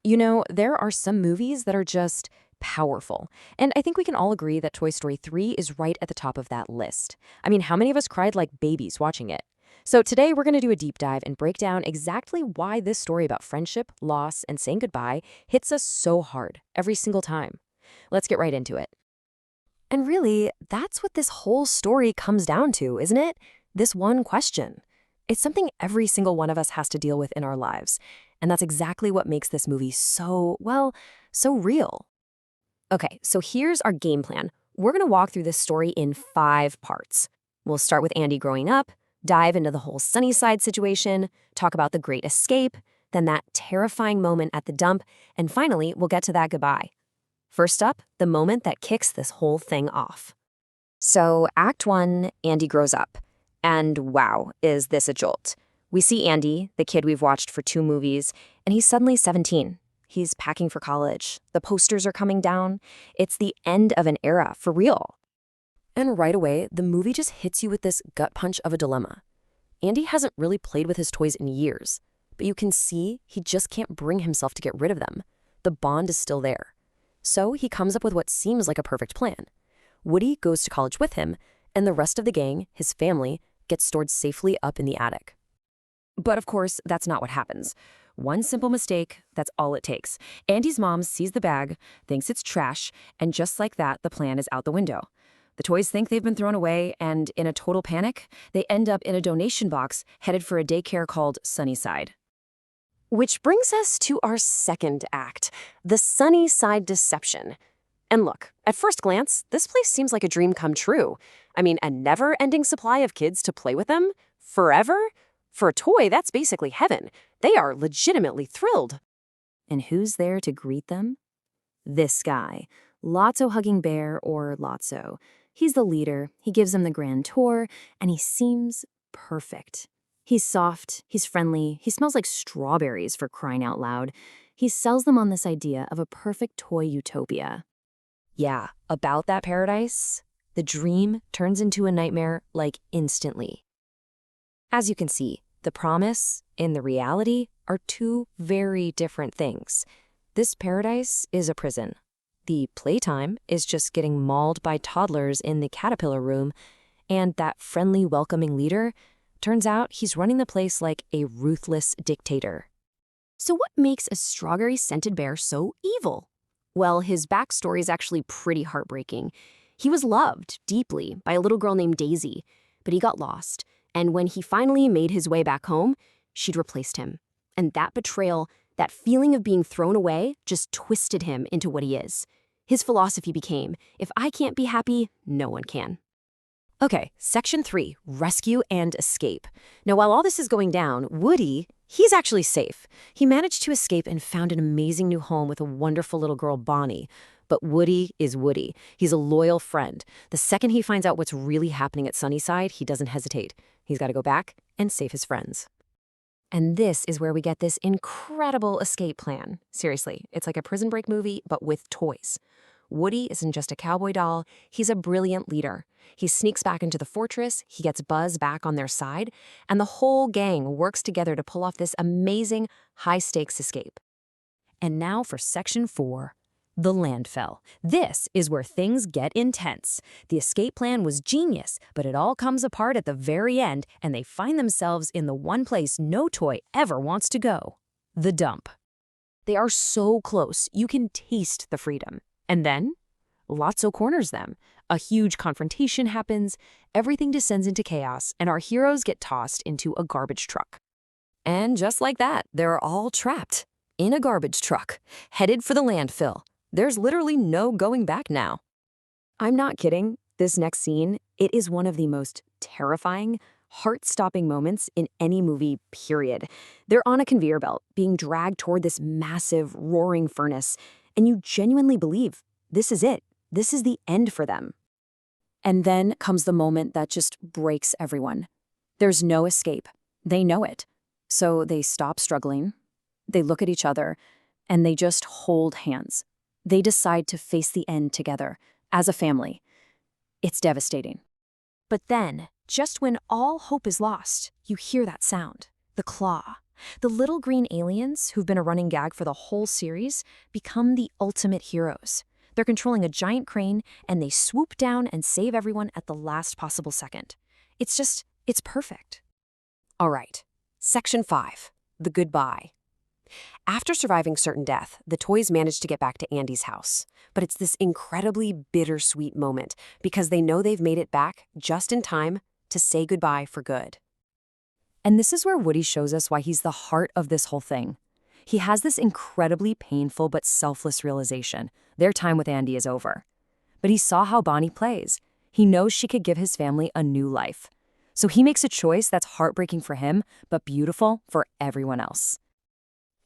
You know, there are some movies that are just powerful. And I think we can all agree that Toy Story 3 is right at the top of that list. I mean, how many of us cried like babies watching it? So today we're going to do a deep dive and break down exactly why this story about friendship, loss, and saying goodbye hits us so hard every single time. Let's get right into it. And really, that's what this whole story comes down to, isn't it? This one question. It's something every single one of us has to deal with in our lives. And that's exactly what makes this movie so, well, so real. Okay, so here's our game plan. We're going to walk through this story in 5 parts. We'll start with Andy growing up, dive into the whole Sunnyside situation, talk about the great escape, then that terrifying moment at the dump, and finally, we'll get to that goodbye. First up, the moment that kicks this whole thing off. So, Act 1, Andy grows up. And wow, is this a jolt. We see Andy, the kid we've watched for 2 movies, and he's suddenly 17. He's packing for college. The posters are coming down. It's the end of an era, for real. And right away, the movie just hits you with this gut punch of a dilemma. Andy hasn't really played with his toys in years, but you can see he just can't bring himself to get rid of them. The bond is still there. So he comes up with what seems like a perfect plan. Woody goes to college with him, and the rest of the gang, his family, gets stored safely up in the attic. But of course, that's not what happens. One simple mistake, that's all it takes. Andy's mom sees the bag, thinks it's trash, and just like that, the plan is out the window. The toys think they've been thrown away, and in a total panic, they end up in a donation box headed for a daycare called Sunnyside. Which brings us to our second act, the Sunnyside deception. And look, at first glance, this place seems like a dream come true. I mean, a never-ending supply of kids to play with them? Forever? For a toy, that's basically heaven. They are legitimately thrilled. And who's there to greet them? This guy, Lotso Hugging Bear, or Lotso. He's the leader, he gives them the grand tour, and he seems perfect. He's soft, he's friendly, he smells like strawberries for crying out loud. He sells them on this idea of a perfect toy utopia. Yeah, about that paradise, the dream turns into a nightmare like instantly. As you can see, the promise and the reality are 2 very different things. This paradise is a prison. The playtime is just getting mauled by toddlers in the caterpillar room, and that friendly, welcoming leader, turns out he's running the place like a ruthless dictator. So what makes a strawberry-scented bear so evil? Well, his backstory is actually pretty heartbreaking. He was loved deeply by a little girl named Daisy, but he got lost. And when he finally made his way back home, she'd replaced him. And that betrayal, that feeling of being thrown away, just twisted him into what he is. His philosophy became, if I can't be happy, no one can. Okay, Section 3, Rescue and Escape. Now, while all this is going down, Woody, he's actually safe. He managed to escape and found an amazing new home with a wonderful little girl, Bonnie. But Woody is Woody. He's a loyal friend. The second he finds out what's really happening at Sunnyside, he doesn't hesitate. He's got to go back and save his friends. And this is where we get this incredible escape plan. Seriously, it's like a Prison Break movie, but with toys. Woody isn't just a cowboy doll, he's a brilliant leader. He sneaks back into the fortress, he gets Buzz back on their side, and the whole gang works together to pull off this amazing, high-stakes escape. And now for Section 4. The landfill. This is where things get intense. The escape plan was genius, but it all comes apart at the very end, and they find themselves in the one place no toy ever wants to go, the dump. They are so close, you can taste the freedom. And then, Lotso corners them. A huge confrontation happens, everything descends into chaos, and our heroes get tossed into a garbage truck. And just like that, they're all trapped in a garbage truck, headed for the landfill. There's literally no going back now. I'm not kidding. This next scene, it is one of the most terrifying, heart-stopping moments in any movie, period. They're on a conveyor belt, being dragged toward this massive, roaring furnace, and you genuinely believe this is it. This is the end for them. And then comes the moment that just breaks everyone. There's no escape. They know it. So they stop struggling, they look at each other, and they just hold hands. They decide to face the end together, as a family. It's devastating. But then, just when all hope is lost, you hear that sound, the claw. The little green aliens, who've been a running gag for the whole series, become the ultimate heroes. They're controlling a giant crane, and they swoop down and save everyone at the last possible second. It's perfect. All right, Section 5, the goodbye. After surviving certain death, the toys manage to get back to Andy's house. But it's this incredibly bittersweet moment because they know they've made it back just in time to say goodbye for good. And this is where Woody shows us why he's the heart of this whole thing. He has this incredibly painful but selfless realization. Their time with Andy is over. But he saw how Bonnie plays. He knows she could give his family a new life. So he makes a choice that's heartbreaking for him, but beautiful for everyone else.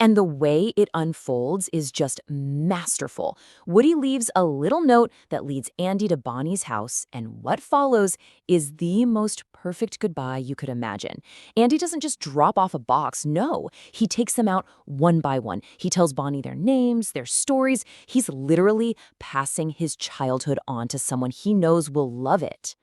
And the way it unfolds is just masterful. Woody leaves a little note that leads Andy to Bonnie's house, and what follows is the most perfect goodbye you could imagine. Andy doesn't just drop off a box, no. He takes them out one by one. He tells Bonnie their names, their stories. He's literally passing his childhood on to someone he knows will love it.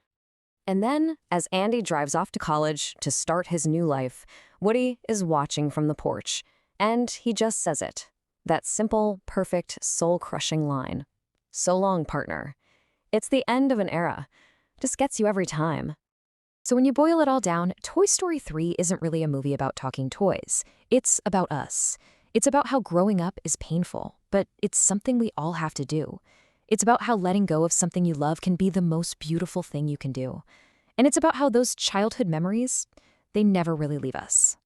And then, as Andy drives off to college to start his new life, Woody is watching from the porch. And he just says it. That simple, perfect, soul-crushing line. So long, partner. It's the end of an era. Just gets you every time. So when you boil it all down, Toy Story 3 isn't really a movie about talking toys. It's about us. It's about how growing up is painful, but it's something we all have to do. It's about how letting go of something you love can be the most beautiful thing you can do. And it's about how those childhood memories, they never really leave us.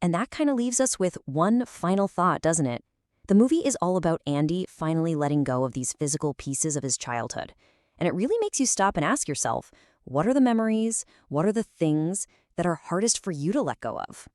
And that kind of leaves us with one final thought, doesn't it? The movie is all about Andy finally letting go of these physical pieces of his childhood. And it really makes you stop and ask yourself, what are the memories, what are the things that are hardest for you to let go of?